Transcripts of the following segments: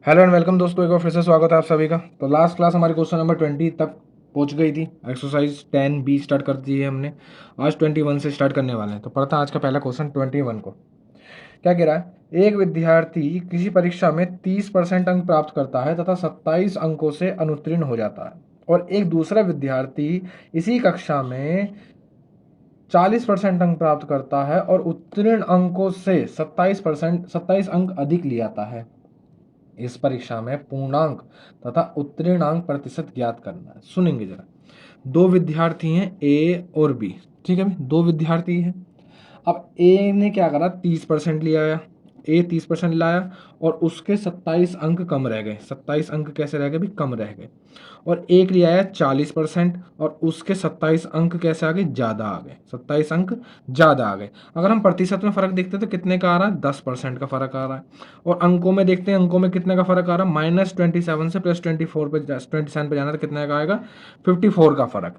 Hello and welcome दोस्तों, एक बार फिर से स्वागत है आप सभी का। तो लास्ट क्लास हमारी क्वेश्चन नंबर 20 तक पहुंच गई थी। एक्सरसाइज 10B स्टार्ट कर दी है हमने। आज 21 से स्टार्ट करने वाले हैं। तो पढ़ता आज का पहला क्वेश्चन 21 को। क्या कह रहा है? एक विद्यार्थी किसी परीक्षा में 30% अंक प्राप्त करता है तथा 27 अंकों से अनुत्तीर्ण हो जाता है, और एक दूसरा विद्यार्थी इसी कक्षा में 40% अंक प्राप्त करता है और उत्तीर्ण अंकों से 27 अंक अधिक ले आता है। इस परीक्षा में पूर्णांक तथा उत्तीर्णांक प्रतिशत ज्ञात करना है। सुनेंगे जरा। दो विद्यार्थी हैं, ए और बी। ठीक है, दो विद्यार्थी हैं। अब ए ने क्या करा, 30% ले आया। ए 30% लाया और उसके 27 अंक कम रह गए। 27 अंक कैसे रह गए भी? कम रह गए। और एक ले आया 40% और उसके 27 अंक कैसे आ गए? ज़्यादा आ गए। 27 अंक ज़्यादा आ गए। अगर हम प्रतिशत में फ़र्क देखते हैं तो कितने का आ रहा है? 10% का फ़र्क आ रहा है। और अंकों में देखते हैं, अंकों में कितने का फ़र्क आ रहा है? -27 से +24 पे 27 पे जाना तो कितने का आएगा? 54 का फ़र्क।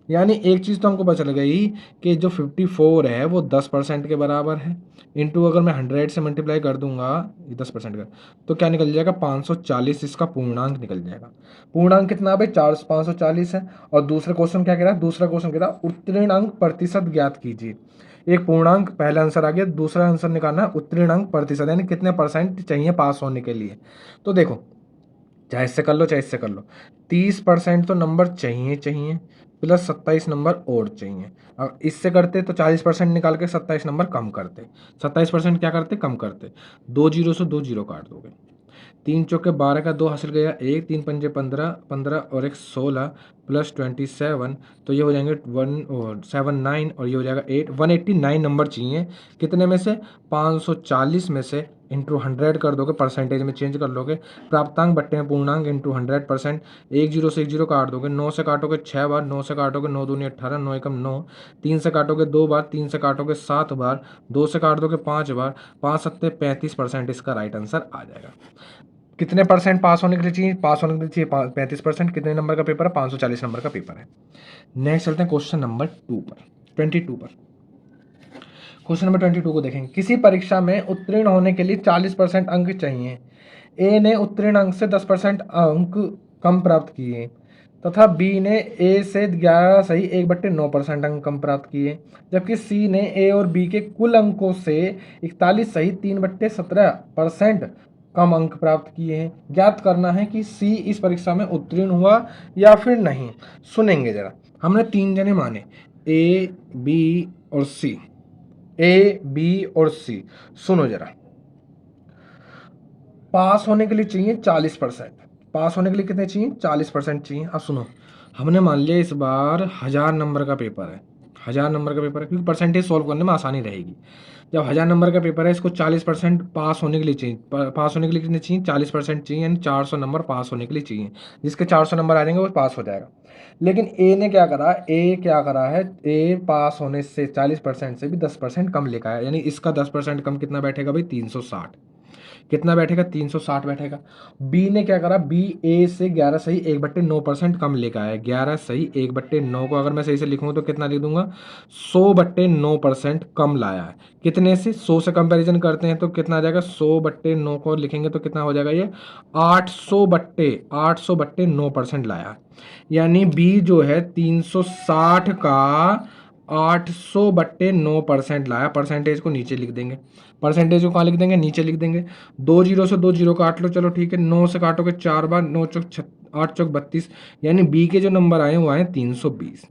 यानी एक चीज़ तो हमको पता चल गई कि जो 54 है वो 10% के बराबर है। इंटू अगर मैं 100 से मल्टीप्लाई कर दूंगा 10% का, तो क्या निकल जाएगा? 540 इसका पूर्णांक निकल जाएगा। पूर्णांक कितना भाई? 540 है। और दूसरा क्वेश्चन क्या कह रहा है? दूसरा क्वेश्चन कह रहा है उत्तीर्ण अंक प्रतिशत ज्ञात कीजिए। एक पूर्णांक पहला आंसर आ गया, दूसरा आंसर निकालना है उत्तीर्ण अंक प्रतिशत, यानी कितने परसेंट चाहिए पास होने के लिए। तो देखो, चाहे इससे कर लो चाहे इससे कर लो, 30% तो नंबर चाहिए चाहिए, प्लस 27 नंबर और चाहिए। अब इससे करते तो 40% निकाल के 27 नंबर कम करते। 27% क्या करते? कम करते। 2 जीरो से 2 जीरो काट दोगे। 3 चौके 12 का 2 हासिल गया 1, 3 पंजे 15, 15 और 1 16 प्लस 27, तो ये हो जाएंगे 179 और ये हो जाएगा 8, 189 नंबर चाहिए। कितने में से? 540 में से। इंटू 100 कर दोगे, परसेंटेज में चेंज कर लोगे। प्राप्तांक बट्टे में पूर्णांक इंटू 100%। 1 जीरो से 1 जीरो काट दोगे। 9 से काटोगे 6 बार, 9 से काटोगे 9 दूनी 18, 9 एकम 9। 3 से काटोगे 2 बार, 3 से काटोगे 7 बार, 2 से काट दोगे 5 बार। 5 सत्ते 35% इसका राइट आंसर आ जाएगा। कितने परसेंट पास होने के लिए चाहिए? पास होने के लिए चाहिए 35%। कितने नंबर का पेपर है? 540 नंबर का पेपर है। नेक्स्ट चलते हैं क्वेश्चन नंबर 2 पर, 22 पर। क्वेश्चन नंबर 22 को देखेंगे। किसी परीक्षा में उत्तीर्ण होने के लिए 40% अंक चाहिए। ए ने उत्तीर्ण अंक से 10% अंक कम प्राप्त किए तथा बी ने ए से 11 सही 1/9% अंक कम प्राप्त किए, जबकि सी ने ए और बी के कुल अंकों से 41 सही 3/17% कम अंक प्राप्त किए हैं। ज्ञात करना है कि सी इस परीक्षा में उत्तीर्ण हुआ या फिर नहीं। सुनेंगे जरा। हमने 3 जने माने, ए बी और सी। ए बी और सी। सुनो जरा। पास होने के लिए चाहिए 40%। पास होने के लिए कितने चाहिए? 40% चाहिए। अब सुनो, हमने मान लिया इस बार 1000 नंबर का पेपर है। 1000 नंबर का पेपर है क्योंकि परसेंटेज सॉल्व करने में आसानी रहेगी। जब 1000 नंबर का पेपर है, इसको 40% पास होने के लिए चाहिए। पास होने के लिए कितने चाहिए? 40% चाहिए, यानी 400 नंबर पास होने के लिए चाहिए। जिसके 400 नंबर आ जाएंगे वो पास हो जाएगा। लेकिन ए ने क्या करा? ए क्या करा है? ए पास होने से 40% से भी 10% कम लेकर आया, यानी इसका 10% कम कितना बैठेगा भाई? 360। कितना बैठेगा? 360 बैठेगा। बी ने क्या करा? बी ए से 11 सही 1/9% कम लेकर आया। 11 सही 1/9 को अगर मैं सही से लिखूँ तो कितना लिख दूंगा? 100/9% कम लाया है। कितने से? 100 से कंपैरिजन करते हैं तो कितना आ जाएगा? 100/9 को लिखेंगे तो कितना हो जाएगा ये? 800/9% लाया है। यानी बी जो है 360 का 800/9% लाया। परसेंटेज को नीचे लिख देंगे। परसेंटेज को कहाँ लिख देंगे? नीचे लिख देंगे। 2 जीरो से 2 जीरो काट लो, चलो ठीक है। 9 से काटोगे 4 बार, 9 चौक 8 चौक 32, यानी बी के जो नंबर आए वो आए 320।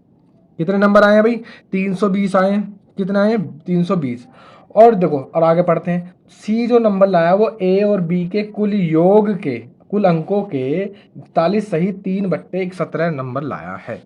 कितने नंबर आए हैं भाई? 320 आए हैं। कितने आए हैं? 320। और देखो, और आगे पढ़ते हैं। सी जो नंबर लाया वो ए और बी के कुल योग के, कुल अंकों के 41 सही 3/17 नंबर लाया है।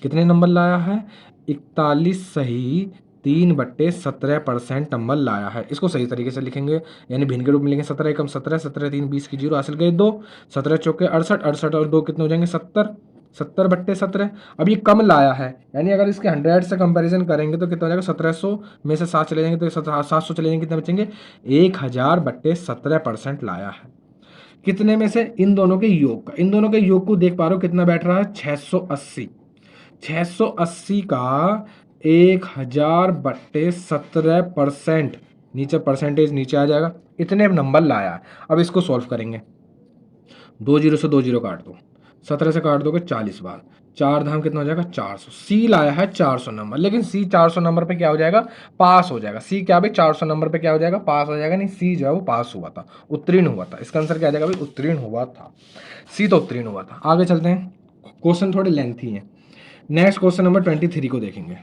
कितने नंबर लाया है? 41 सही 3/17% नंबर लाया है। इसको सही तरीके से लिखेंगे, यानी भिन्न के रूप में लिखेंगे। 17 एकम 17, 17 3 20 की 0 हासिल गए 2, 17 चौके 68, 68 और 2 कितने हो जाएंगे? 70, 70/17। अब ये कम लाया है, यानी अगर इसके 100 से कंपैरिजन करेंगे तो कितना हो जाएगा? 1700 में से 7 चले जाएंगे तो 700 चले जाएंगे, कितने बचेंगे? 1000/17% लाया है। कितने में से? इन दोनों के योग का। इन दोनों के योग को देख पा रहे हो कितना बैठ रहा है? 680। 680 का 1000/17%, नीचे परसेंटेज नीचे आ जाएगा। इतने नंबर लाया। अब इसको सॉल्व करेंगे। दो जीरो से दो जीरो काट दो, 17 से काट दोगे 40 बार, 4 धाम कितना हो जाएगा 400। सी लाया है 400 नंबर, लेकिन सी 400 नंबर पे क्या हो जाएगा, पास हो जाएगा। सी क्या भाई 400 नंबर पे क्या हो जाएगा, पास हो जाएगा। नहीं, सी जो है वो पास हुआ था, उत्तीर्ण हुआ था। इसका आंसर क्या आ जाएगा भाई, उत्तीर्ण हुआ था। सी तो उत्तीर्ण हुआ था। आगे चलते हैं, क्वेश्चन थोड़े लेंथी हैं। नेक्स्ट क्वेश्चन नंबर 23 को देखेंगे।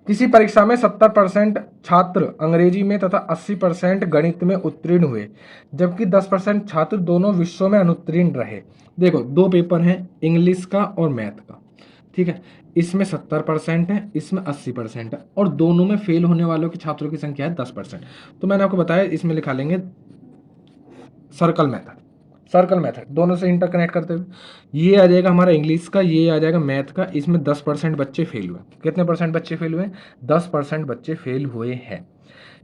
किसी परीक्षा में 70% छात्र अंग्रेजी में तथा 80% गणित में उत्तीर्ण हुए, जबकि 10% छात्र दोनों विषयों में अनुत्तीर्ण रहे। देखो, दो पेपर हैं, इंग्लिश का और मैथ का, ठीक है। इसमें 70% है, इसमें 80% है, और दोनों में फेल होने वालों की छात्रों की संख्या है 10%। तो मैंने आपको बताया इसमें लिखा लेंगे सर्कल मेथड। सर्कल मेथड दोनों से इंटरकनेक्ट करते हुए ये आ जाएगा हमारा इंग्लिश का, ये आ जाएगा मैथ का। इसमें 10% बच्चे फेल हुए। कितने परसेंट बच्चे फेल हुए, 10% बच्चे फेल हुए हैं।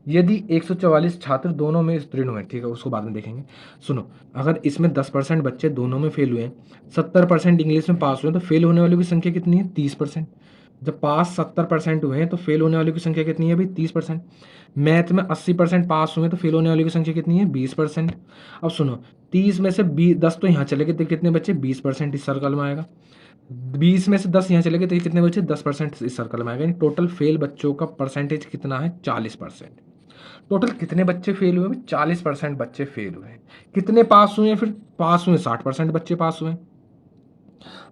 यदि 144 छात्र दोनों में उत्तीर्ण हुए, ठीक है, उसको बाद में देखेंगे। सुनो, अगर इसमें 10% बच्चे दोनों में फेल हुए, 70% इंग्लिश में पास हुए, तो फेल होने वालों की संख्या कितनी है, 30%। जब पास 70% हुए हैं तो फेल होने वालों की संख्या कितनी है भाई, 30%। मैथ में 80% पास हुए तो फेल होने वालों की संख्या कितनी है, 20%। अब सुनो, 30 में से 10 तो यहाँ चले गए तो कितने बच्चे, 20% इस सर्कल में आएगा। 20 में से 10 यहाँ चले गए तो कितने बच्चे, 10% इस सर्कल में आएगा। यानी टोटल फेल बच्चों का परसेंटेज कितना है, 40%। टोटल कितने बच्चे फेल हुए, 40% बच्चे फेल हुए। कितने पास हुए, फिर पास हुए 60% बच्चे पास हुए।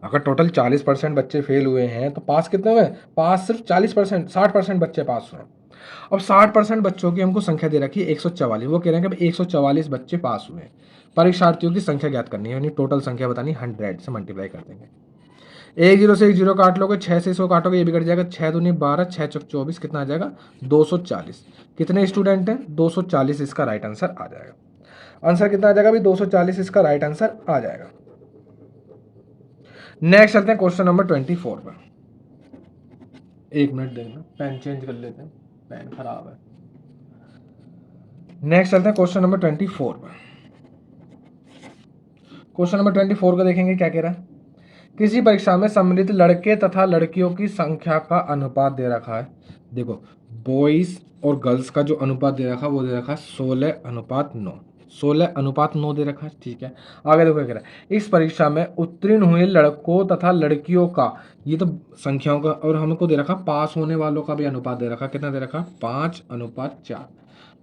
अगर टोटल 40% बच्चे फेल हुए हैं तो पास कितने हुए, पास सिर्फ 40%, 60% बच्चे पास हुए। अब 60% बच्चों की हमको संख्या दे रखी है 144। वो कह रहे हैं कि 144 बच्चे पास हुए। परीक्षार्थियों की संख्या ज्ञात करनी है, यानी टोटल संख्या बतानी, 100 से मल्टीप्लाई कर देंगे। एक जीरो से एक जीरो काट लोगे, 6 से इसको काटोगे, ये भी कट जाएगा। 6 दूनी 12, 6 चौक 24, कितना आ जाएगा, 240। कितने स्टूडेंट हैं, 240 इसका राइट आंसर आ जाएगा। आंसर कितना आ जाएगा भाई, 240 इसका राइट आंसर आ जाएगा। नेक्स्ट चलते हैं क्वेश्चन नंबर 24 पर। एक मिनट देखना, पेन चेंज कर लेते हैं, पेन खराब है। नेक्स्ट चलते हैं क्वेश्चन नंबर 24 पर। क्वेश्चन नंबर 24 को देखेंगे क्या कह रहा है। किसी परीक्षा में सम्मिलित लड़के तथा लड़कियों की संख्या का अनुपात दे रखा है। देखो, बॉयज और गर्ल्स का जो अनुपात दे रखा है वो दे रखा है 16:9। 16:9 दे रखा है, ठीक है। आगे देखो क्या कह रहा है, इस परीक्षा में उत्तीर्ण हुए लड़कों तथा लड़कियों का, ये तो संख्याओं का, और हमको दे रखा पास होने वालों का भी अनुपात दे रखा। कितना दे रखा, 5:4।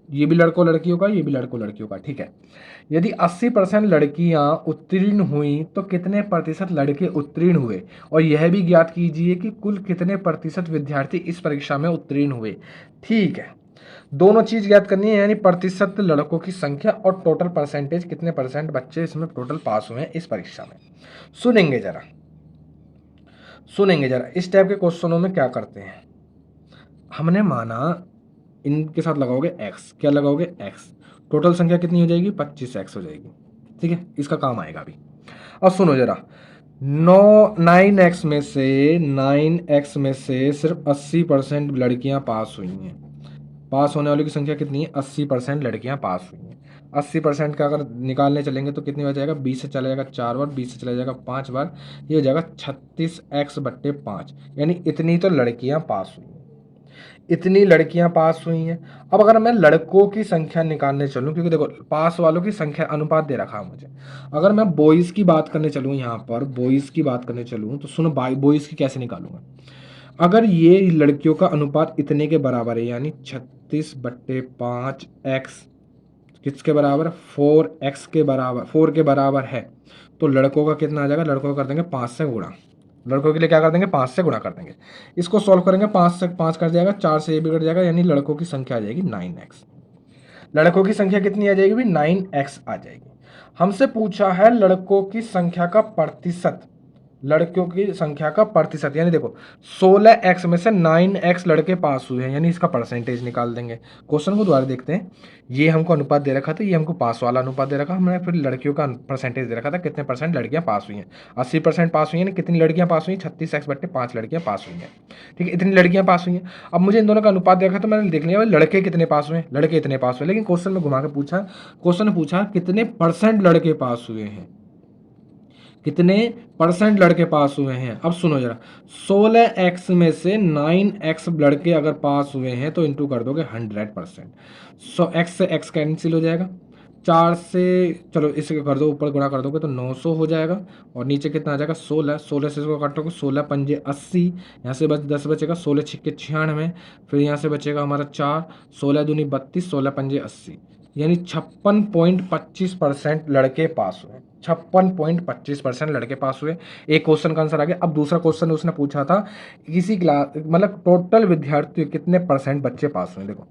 ये भी लड़कों लड़कियों का, ये भी लड़कों लड़कियों का, ठीक है। यदि 80% लड़कियां उत्तीर्ण हुई तो कितने प्रतिशत लड़के उत्तीर्ण हुए, और यह भी ज्ञात कीजिए कि कुल कितने प्रतिशत विद्यार्थी इस परीक्षा में उत्तीर्ण हुए। ठीक है, दोनों चीज ज्ञात करनी है, यानी प्रतिशत लड़कों की संख्या और टोटल परसेंटेज, कितने परसेंट बच्चे इसमें टोटल पास हुए हैं इस परीक्षा में। सुनेंगे जरा, सुनेंगे जरा, इस टाइप के क्वेश्चनों में क्या करते हैं। हमने माना इनके साथ लगाओगे x, क्या लगाओगे x, टोटल संख्या कितनी हो जाएगी, 25x हो जाएगी, ठीक है। इसका काम आएगा अभी। अब सुनो जरा, 9x में से सिर्फ 80% लड़कियां पास हुई हैं। पास होने वालों की संख्या कितनी है, 80% लड़कियां पास हुई हैं। 80% का अगर निकालने चलेंगे तो कितनी हो जाएगा, 20 से चला जाएगा 4 बार, 20 से चला जाएगा 5 बार, ये हो जाएगा 36x/5, यानी इतनी तो लड़कियां पास हुई हैं। इतनी लड़कियां पास हुई हैं। अब अगर मैं लड़कों की संख्या निकालने चलूं, क्योंकि देखो पास वालों की संख्या अनुपात दे रखा है मुझे, अगर मैं बॉयज़ की बात करने चलूं, यहाँ पर बॉयज़ की बात करने चलूं तो सुनो, बॉयज़ की कैसे निकालूंगा। अगर ये लड़कियों का अनुपात इतने के बराबर है, यानी 36/5x किसके बराबर, 4x के बराबर, 4 के बराबर है, तो लड़कों का कितना आ जाएगा, लड़कों का कर देंगे 5 से गुणा। लड़कों के लिए क्या कर देंगे, 5 से गुणा कर देंगे। इसको सॉल्व करेंगे, 5 से 5 कर जाएगा, 4 से ये भी कट जाएगा, यानी लड़कों की संख्या आ जाएगी 9x। लड़कों की संख्या कितनी आ जाएगी भी, 9x आ जाएगी। हमसे पूछा है लड़कों की संख्या का प्रतिशत, लड़कियों की संख्या का प्रतिशत, यानी देखो 16x में से 9x लड़के पास हुए हैं, यानी इसका परसेंटेज निकाल देंगे। क्वेश्चन को दोबारा देखते हैं। ये हमको अनुपात दे रखा था, ये हमको पास वाला अनुपात दे रखा, हमने फिर लड़कियों का परसेंटेज दे रखा था, कितने परसेंट लड़कियां पास हुई हैं। 80% पास हुई हैं, कितनी लड़कियां पास हुई हैं, 36x/5 लड़कियां पास हुई हैं, ठीक है। इतनी लड़कियां पास हुई हैं। अब मुझे इन दोनों का अनुपात दे रखा तो मैंने देख लिया लड़के कितने पास हुए, लड़के इतने पास हुए, लेकिन क्वेश्चन में घुमा के पूछा, क्वेश्चन ने पूछा कितने परसेंट लड़के पास हुए हैं, कितने परसेंट लड़के पास हुए हैं। अब सुनो जरा, 16x में से 9x लड़के अगर पास हुए हैं तो इंटू कर दोगे 100%। सो x से x कैंसिल हो जाएगा, 4 से चलो इसे कर दो, ऊपर गुणा कर दोगे तो 900 हो जाएगा और नीचे कितना आ जाएगा 16। 16 से इसको काटोगे 16 पंजे 80, यहाँ से बच 10 बचेगा, 16 छिक्के 96, फिर यहाँ से बचेगा हमारा 4, 16 दूनी 32, 16 पंजे 80, यानी 56.25% लड़के पास हुए। 56.25% लड़के पास हुए। एक क्वेश्चन का आंसर आ गया। अब दूसरा क्वेश्चन उसने पूछा था किसी क्लास मतलब टोटल विद्यार्थी कितने परसेंट बच्चे पास हुए। देखो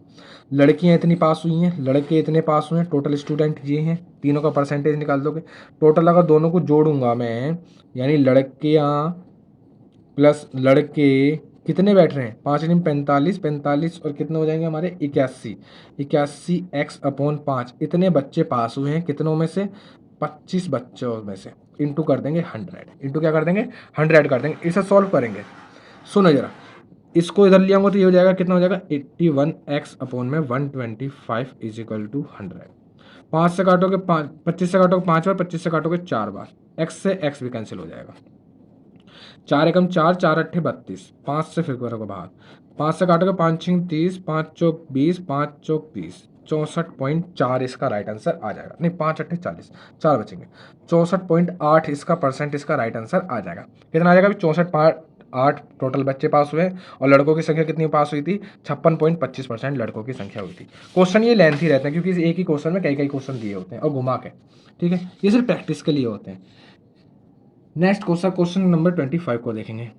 लड़कियां इतनी पास हुई हैं, लड़के इतने पास हुए हैं, टोटल स्टूडेंट ये हैं, तीनों का परसेंटेज निकाल दोगे। टोटल अगर दोनों को जोड़ूंगा मैं, यानी लड़कियां प्लस लड़के कितने बैठ रहे हैं, 5 दिन 45, 45 और कितने हो जाएंगे हमारे 81, 81 x/5 इतने बच्चे पास हुए हैं। कितनों में से, 25 बच्चों में से। इंटू कर देंगे 100, इंटू क्या कर देंगे 100 कर देंगे। इसे सॉल्व करेंगे, सुनो जरा, इसको इधर ले आऊंगा तो ये हो जाएगा, कितना हो जाएगा 81x/125 इज इक्वल टू 100। 5 से काटोगे 5, 25 से काटोगे 5 बार, 25 से काटोगे 4 बार, x से x भी कैंसिल हो जाएगा। 4 एकम 4, 4 अट्ठे 32, 5 से फिर करोगे बाहर, 5 से काटोगे 5 छिंग 30, 5 चौक 20, 5 चौक 30, 64.4 इसका राइट आंसर आ जाएगा। नहीं 5 अट्ठे 40, 4 बचेंगे, 64.8 इसका परसेंट इसका राइट आंसर आ जाएगा। कितना आ जाएगा अभी 64.8 टोटल बच्चे पास हुए और लड़कों की संख्या कितनी पास हुई थी, 56.25% लड़कों की संख्या हुई थी। क्वेश्चन ये लेंथी रहते हैं क्योंकि एक ही क्वेश्चन में कई कई क्वेश्चन दिए होते हैं और घुमा के, ठीक है, ये सिर्फ प्रैक्टिस के लिए होते हैं। नेक्स्ट क्वेश्चन, क्वेश्चन नंबर 25 को देखेंगे।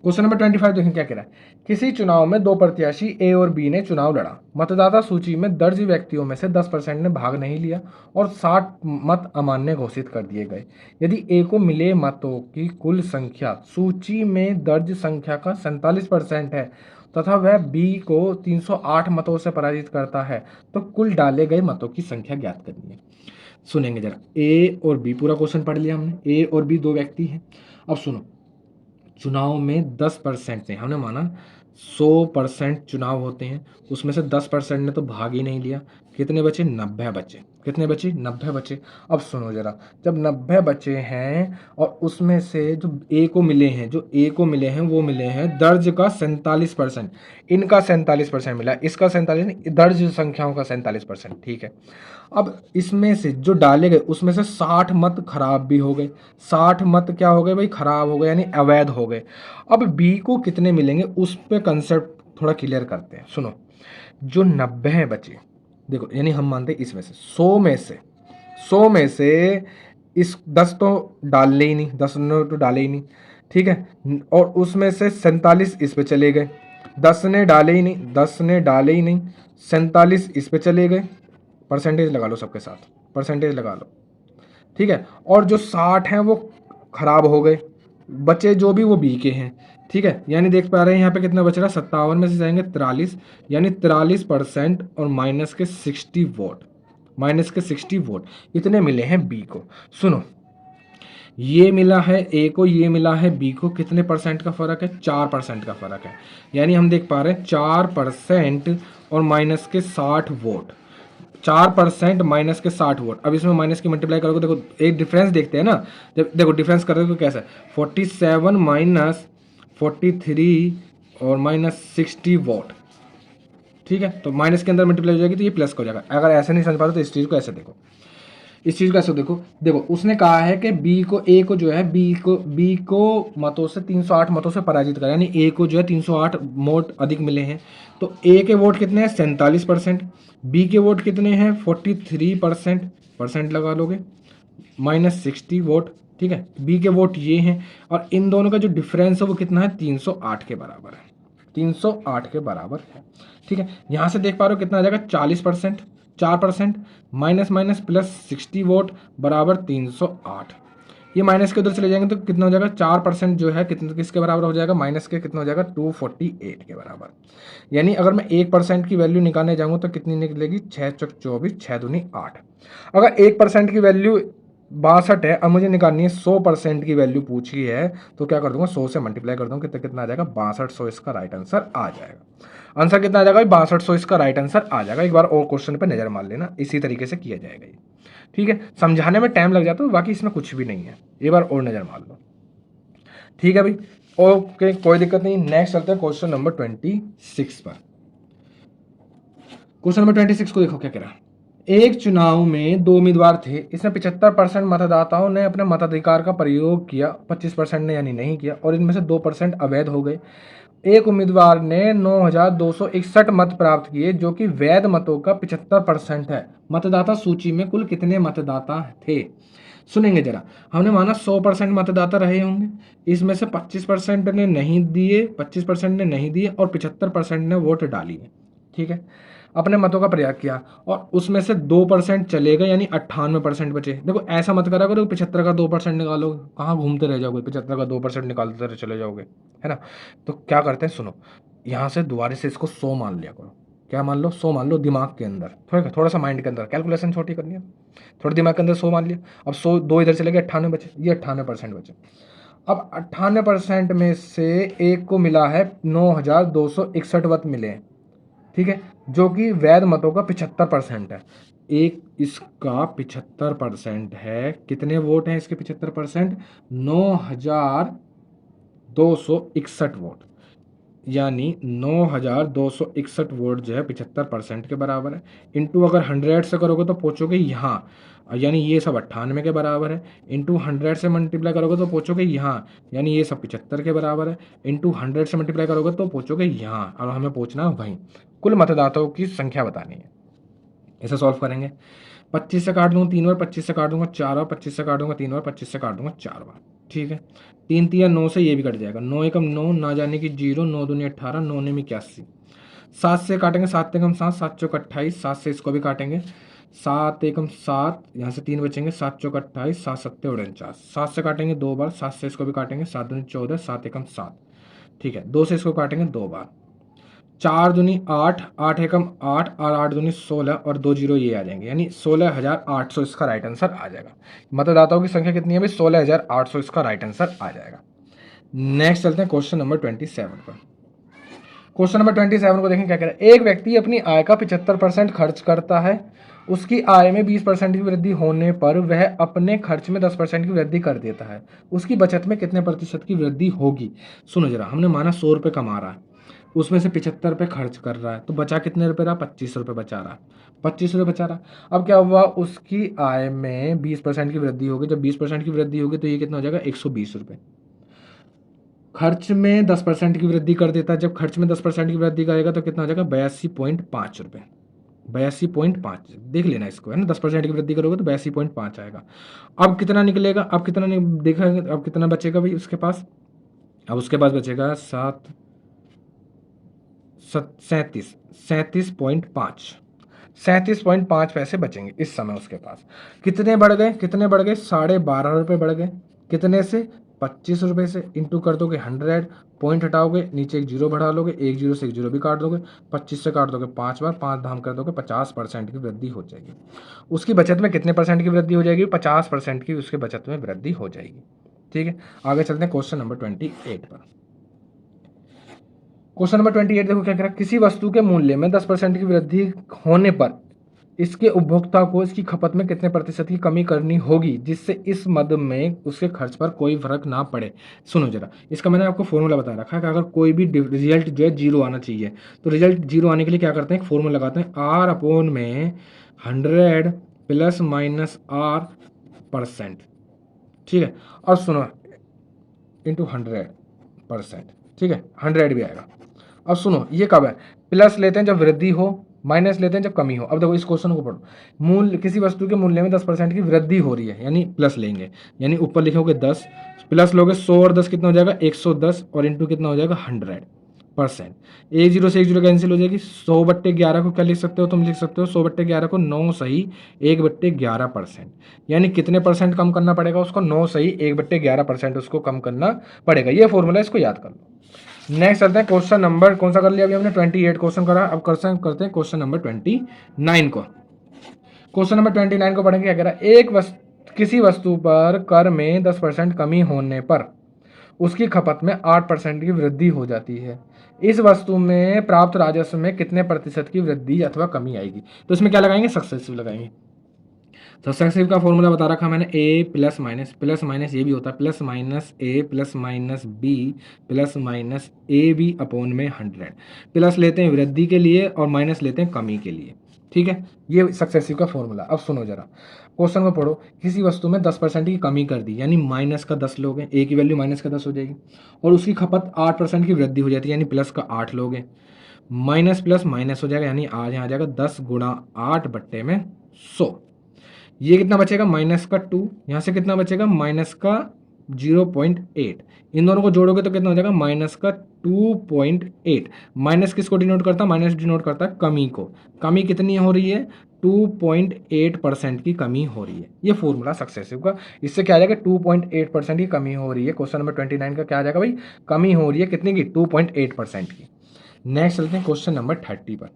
क्वेश्चन नंबर 25 देखें क्या कह रहा है। किसी चुनाव में दो प्रत्याशी ए और बी ने चुनाव लड़ा। मतदाता सूची में दर्ज व्यक्तियों में से 10% ने भाग नहीं लिया और 60 मत अमान्य घोषित कर दिए गए। यदि ए को मिले मतों की कुल संख्या सूची में दर्ज संख्या का 47% है तथा वह बी को 308 मतों से पराजित करता है तो कुल डाले गए मतों की संख्या ज्ञात करनी है। सुनेंगे जरा, ए और बी, पूरा क्वेश्चन पढ़ लिया हमने। ए और बी दो व्यक्ति हैं। अब सुनो, चुनाव में 10% ने, हमने माना 100% चुनाव होते हैं, उसमें से 10% ने तो भाग ही नहीं लिया। कितने बचे, 90 बचे। कितने बचे, 90 बचे। अब सुनो जरा, जब 90 बचे हैं और उसमें से जो ए को मिले हैं, जो ए को मिले हैं वो मिले हैं दर्ज का 47%, इनका 47% मिला, इसका 47 नहीं, दर्ज संख्याओं का 47%, ठीक है। अब इसमें से जो डाले गए उसमें से 60 मत खराब भी हो गए। 60 मत क्या हो गए भाई, खराब हो गए, यानी अवैध हो गए। अब बी को कितने मिलेंगे उस पे कंसेप्ट थोड़ा क्लियर करते हैं। सुनो, जो 90 बचे, देखो यानी हम मानते हैं इसमें से 100 में से इस 10 तो डाले ही नहीं, 10 ने तो डाले ही नहीं, ठीक है, और उसमें से 47 इस पे चले गए। 10 ने डाले ही नहीं, 10 ने डाले ही नहीं, 47 इस पे चले गए। परसेंटेज लगा लो सबके साथ, परसेंटेज लगा लो, ठीक है। और जो 60 हैं वो खराब हो गए, बचे जो भी वो बी के हैं, ठीक है। यानी देख पा रहे हैं यहाँ पे कितना बच रहा है, 57 में से जाएंगे 43, यानी 43% और माइनस के 60 वोट, माइनस के 60 वोट इतने मिले हैं बी को। सुनो, ये मिला है ए को, ये मिला है बी को, कितने परसेंट का फर्क है, 4% का फर्क है। यानी हम देख पा रहे हैं 4% और माइनस के 60 वोट, 4% माइनस के 60 वोट। अब इसमें माइनस की मल्टीप्लाई करोगे, देखो एक डिफरेंस देखते हैं ना, जब देखो डिफरेंस करोगे तो कैसा है, 47 माइनस 43 और माइनस 60 वोट, ठीक है। तो माइनस के अंदर मल्टीप्लाई हो जाएगी तो ये प्लस का हो जाएगा। अगर ऐसे नहीं समझ पा रहे तो इस चीज़ को ऐसे देखो, इस चीज़ को ऐसे देखो। देखो उसने कहा है कि बी को, ए को जो है बी को मतों से 308 मतों से पराजित करा, यानी ए को जो है 308 वोट अधिक मिले हैं। तो ए के वोट कितने हैं, 47%, बी के वोट कितने हैं 43%, परसेंट लगा लोगे, माइनस 60 वोट, ठीक है। बी के वोट ये हैं और इन दोनों का जो डिफरेंस है वो कितना है, 308 के बराबर है, 308 के बराबर है, ठीक है। यहाँ से देख पा रहे हो कितना आ जाएगा, 40%, 4% माइनस माइनस प्लस 60 वोट बराबर 308। ये माइनस के उधर चले जाएंगे तो कितना हो जाएगा, 4% जो है कितने किसके बराबर हो जाएगा, माइनस के कितना हो जाएगा, 248 के बराबर। यानी अगर मैं 1% की वैल्यू निकालने जाऊँगा तो कितनी निकलेगी, 6 चौक 24, 6 दूनी 8। अगर 1% की वैल्यू 62 है, अब मुझे निकालनी है 100% की वैल्यू पूछी है, तो क्या कर दूंगा, 100 से मल्टीप्लाई कर दूंगा, कितना आ जाएगा 6200, इसका राइट आंसर आ जाएगा। आंसर कितना आ जाएगा, 6200 इसका राइट आंसर आ जाएगा। एक बार और क्वेश्चन पे नजर मार लेना, इसी तरीके से किया जाएगा ये, ठीक है। समझाने में टाइम लग जाता है, बाकी इसमें कुछ भी नहीं है, एक बार और नजर मार लो, ठीक है भाई। ओके, कोई दिक्कत नहीं। नेक्स्ट चलते हैं क्वेश्चन नंबर 26 पर। क्वेश्चन नंबर 26 को देखो क्या कह रहा है। एक चुनाव में 2 उम्मीदवार थे। इसमें 75% मतदाताओं ने अपने मताधिकार का प्रयोग किया, 25% ने यानी नहीं किया, और इनमें से 2% अवैध हो गए। एक उम्मीदवार ने 9,261 मत प्राप्त किए, जो कि वैध मतों का 75% है। मतदाता सूची में कुल कितने मतदाता थे? सुनेंगे जरा। हमने माना 100% मतदाता रहे होंगे, इसमें से 25% ने नहीं दिए, 25% ने नहीं दिए और 75% ने वोट डाली है। ठीक है, अपने मतों का प्रयोग किया और उसमें से 2% चले गए, यानी 98% बचे। देखो ऐसा मत करा करो 75 का 2% निकालोगे, कहाँ घूमते रह जाओगे, 75 का 2% निकालते रह चले जाओगे, है ना। तो क्या करते हैं, सुनो, यहाँ से दोबारा से इसको 100 मान लिया करो। क्या मान लो? 100 मान लो, दिमाग के अंदर थोड़ा सा माइंड के अंदर कैलकुलेशन छोटी करनी है, थोड़ा दिमाग के अंदर 100 मान लिया। अब 100 दो इधर चले गए, 98 बचे, ये 98% बचे। अब 98% में से एक को मिला है 9,261 मत मिले हैं, ठीक है, जो कि वैध मतों का 75% है। एक इसका 75% है, कितने वोट हैं इसके 75%? 9,261 वोट, यानी 9,261 वोट जो है 75% के बराबर है। इंटू अगर 100 से करोगे तो पहुंचोगे यहाँ, यानी ये सब 98 के बराबर है। इंटू 100 से मल्टीप्लाई करोगे तो पहुंचोगे यहाँ, यानी ये सब 75 के बराबर है। इंटू 100 से मल्टीप्लाई करोगे तो पहुंचोगे यहाँ, और हमें पहुंचना वहीं। कुल मतदाताओं की संख्या बतानी है। इसे सॉल्व करेंगे। 25 से काट दूंगा 3 बार, 25 से काट दूंगा 4 बार, 25 से काट दूंगा 3 बार, 25 से काट दूंगा 4 बार। ठीक है, 3 तिया 9 से ये भी कट जाएगा, 9 एकम 9, ना जाने की 0, 9 दूनी 18, 9 ने 81। 7 से काटेंगे, 7 एकम 7, 7 चौक 28, 7 से इसको भी काटेंगे, 7 एकम 7, यहाँ से 3 बचेंगे, 7 चौक 28, 7 सत्ते 49। 7 से काटेंगे 2 बार, 7 से इसको भी काटेंगे, 7 दूनी 14, 7 एकम 7। ठीक है, 2 से इसको काटेंगे 2 बार, 4 दूनी 8, 8 एकम 8 और 8 दूनी 16 और 2 जीरो ये आ जाएंगे, यानी 16,800 इसका राइट आंसर आ जाएगा। मतदाताओं की संख्या कितनी है भाई? 16,800 इसका राइट आंसर आ जाएगा। नेक्स्ट चलते हैं क्वेश्चन नंबर 27 पर। क्वेश्चन नंबर 27 को देखें क्या कह रहा है। एक व्यक्ति अपनी आय का 75% खर्च करता है। उसकी आय में 20% की वृद्धि होने पर वह अपने खर्च में 10% की वृद्धि कर देता है। उसकी बचत में कितने प्रतिशत की वृद्धि होगी? सुनो जरा, हमने माना 100 रुपये कमा रहा है, उसमें से 75 रुपये खर्च कर रहा है, तो बचा कितने रुपये रहा? 25 रुपये बचा रहा, 25 रुपये बचा रहा। अब क्या हुआ, उसकी आय में 20% की वृद्धि होगी। जब 20% की वृद्धि होगी तो ये कितना हो जाएगा? 120 रुपये। खर्च में 10% की वृद्धि कर देता है, जब खर्च में 10% की वृद्धि करेगा तो कितना हो जाएगा? 82.5 रुपये, 82.5। देख लेना इसको, है ना, 10% की वृद्धि करोगे तो 82.5 आएगा। अब कितना निकलेगा? अब कितना देखेंगे, अब कितना बचेगा भाई उसके पास? अब उसके पास बचेगा 37.5, 37.5 पैसे बचेंगे इस समय उसके पास। कितने बढ़ गए? कितने बढ़ गए? 12.5 रुपये बढ़ गए। कितने से? 25 रुपये से। इंटू कर दोगे 100, पॉइंट हटाओगे, नीचे एक जीरो बढ़ा लोगे, एक जीरो से एक जीरो भी काट दोगे, 25 से काट दोगे 5 बार, 5 धाम कर दोगे, 50% की वृद्धि हो जाएगी। उसकी बचत में कितने परसेंट की वृद्धि हो जाएगी? 50% की उसके बचत में वृद्धि हो जाएगी। ठीक है, आगे चलते हैं क्वेश्चन नंबर 28 पर। क्वेश्चन नंबर 28 देखो क्या कह रहा है। किसी वस्तु के मूल्य में 10% की वृद्धि होने पर इसके उपभोक्ता को इसकी खपत में कितने प्रतिशत की कमी करनी होगी, जिससे इस मद में उसके खर्च पर कोई फर्क ना पड़े? सुनो जरा, इसका मैंने आपको फॉर्मूला बता रखा है कि अगर कोई भी रिजल्ट जो है जीरो आना चाहिए, तो रिजल्ट जीरो आने के लिए क्या करते हैं? एक फॉर्मूला लगाते हैं, आर अपॉन में 100 प्लस माइनस आर %। ठीक है, और सुनो, इंटू 100%। ठीक है, 100 भी आएगा। अब सुनो, ये कब है? प्लस लेते हैं जब वृद्धि हो, माइनस लेते हैं जब कमी हो। अब देखो इस क्वेश्चन को पढ़ो। मूल्य, किसी वस्तु के मूल्य में 10% की वृद्धि हो रही है, यानी प्लस लेंगे, यानी ऊपर लिखोगे 10, प्लस लोगे 100 और 10 कितना हो जाएगा? 110, और इंटू कितना हो जाएगा? 100%। एक जीरो से एक जीरो कैंसिल हो जाएगी। 100/11 को क्या लिख सकते हो? तुम लिख सकते हो 100/11 को 9 सही 1/11%, यानी कितने परसेंट कम करना पड़ेगा उसको? 9 सही 1/11% उसको कम करना पड़ेगा। ये फॉर्मूला, इसको याद कर लो। नेक्स्ट चलते हैं क्वेश्चन नंबर, कौन सा कर लिया अभी हमने? 28 क्वेश्चन करा। अब करते हैं क्वेश्चन नंबर 29 को। क्वेश्चन नंबर 29 को पढ़ेंगे। क्या कह रहा है। किसी वस्तु पर कर में 10% कमी होने पर उसकी खपत में 8% की वृद्धि हो जाती है। इस वस्तु में प्राप्त राजस्व में कितने प्रतिशत की वृद्धि अथवा कमी आएगी? तो इसमें क्या लगाएंगे? सक्सेसिव लगाएंगे। सक्सेसिव का फॉर्मूला बता रखा मैंने, ए प्लस माइनस ये भी होता है plus minus A plus minus B plus minus A B upon में 100। प्लस लेते हैं वृद्धि के लिए और माइनस लेते हैं कमी के लिए। ठीक है, ये सक्सेसिव का फॉर्मूला। अब सुनो जरा, क्वेश्चन को पढ़ो। किसी वस्तु में 10% की कमी कर दी, यानी माइनस का 10 लोगे, ए की वैल्यू माइनस का 10 हो जाएगी, और उसकी खपत 8% की वृद्धि हो जाती है, यानी प्लस का 8 लोगे, माइनस प्लस माइनस हो जाएगा, यानी आज यहाँ आ जाएगा 10 गुणा 8 बट्टे में 100। ये कितना बचेगा, माइनस का 2, यहाँ से कितना बचेगा, माइनस का 0.8। इन दोनों को जोड़ोगे तो कितना हो जाएगा, माइनस का 2.8। माइनस किसको डिनोट करता है, माइनस डिनोट करता है कमी को। कमी कितनी हो रही है, 2.8% की कमी हो रही है। ये फॉर्मूला सक्सेसिव का। इससे क्या आ जाएगा, 2.8% की कमी हो रही है। क्वेश्चन नंबर 29 का क्या आ जाएगा भाई, कमी हो रही है कितने की, 2.8% की। नेक्स्ट चलते हैं क्वेश्चन नंबर 30 पर।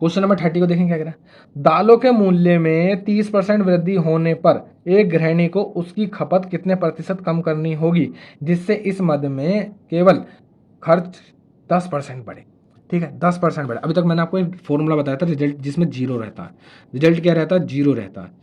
क्वेश्चन नंबर 30 को देखें क्या कह रहा है। दालों के मूल्य में 30% वृद्धि होने पर एक गृहिणी को उसकी खपत कितने प्रतिशत कम करनी होगी, जिससे इस मद में केवल खर्च 10% बढ़े। ठीक है, 10% बढ़े। अभी तक मैंने आपको एक फॉर्मूला बताया था रिजल्ट, जिसमें जीरो रहता है। रिजल्ट क्या रहता है, जीरो रहता है।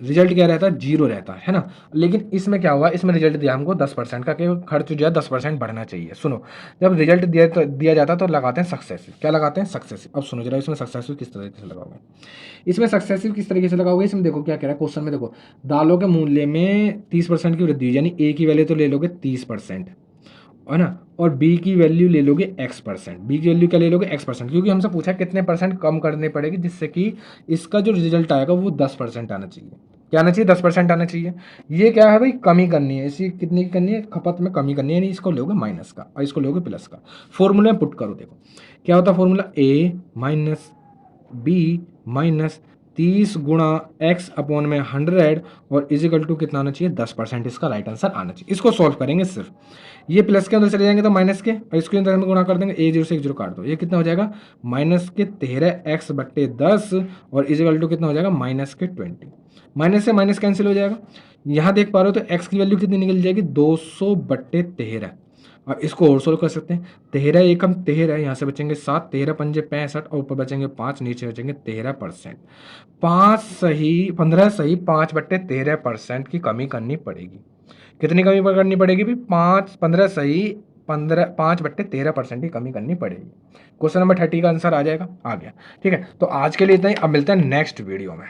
रिजल्ट क्या रहता है, जीरो रहता है ना। लेकिन इसमें क्या हुआ, इसमें रिजल्ट दिया हमको 10% का, कि खर्च जो है 10% बढ़ना चाहिए। सुनो, जब रिजल्ट दिया जाता है तो लगाते हैं सक्सेसिव। क्या लगाते हैं, सक्सेसिव। अब सुनो जरा, इसमें सक्सेसिव किस तरीके से लगाओगे, इसमें सक्सेसिव किस तरीके से लगाओगे, इसमें देखो क्या कह रहा है क्वेश्चन में। देखो, दालों के मूल्य में 30% की वृद्धि हुई, यानी ए की वैल्यू तो ले लोगे 30%, है ना, और बी की वैल्यू ले लोगे x%। बी की वैल्यू क्या ले लोगे, x%, क्योंकि हमसे पूछा कितने परसेंट कम करने पड़ेगी, जिससे कि इसका जो रिजल्ट आएगा वो 10% आना चाहिए। क्या आना चाहिए, 10% आना चाहिए। ये क्या है भाई, कमी करनी है। इसी कितनी की करनी है, खपत में कमी करनी है, यानी इसको लोगे माइनस का और इसको लोगे प्लस का। फॉर्मूले में पुट करो, देखो क्या होता है formula, a minus B minus 30 गुणा x अपॉन में 100 और इजिकल टू कितना आना चाहिए, 10%। इसका राइट आंसर आना चाहिए। इसको सॉल्व करेंगे सिर्फ, ये प्लस के अंदर चले जाएंगे तो माइनस के, और इसके अंदर हम गुणा कर देंगे, a 0 से 1 0 काट दो, ये कितना हो जाएगा, माइनस के 13x बट्टे 10 और इजिकल टू कितना हो जाएगा, माइनस के 20। माइनस से माइनस कैंसिल हो जाएगा। यहाँ देख पा रहे हो तो x की वैल्यू कितनी निकल जाएगी, 200 बट्टे 13। अब इसको और सोल्व कर सकते हैं, 13 एकम 13, यहाँ से बचेंगे 7, 13 पंजे 65 और ऊपर बचेंगे 5, नीचे बचेंगे 13%। 5 सही 15 सही 5 बट्टे 13% की कमी करनी पड़ेगी। कितनी कमी करनी पड़ेगी भी, 15 सही 5 बट्टे 13% की कमी करनी पड़ेगी। क्वेश्चन नंबर 30 का आंसर आ जाएगा, आ गया। ठीक है, तो आज के लिए इतना ही। अब मिलते हैं नेक्स्ट वीडियो में।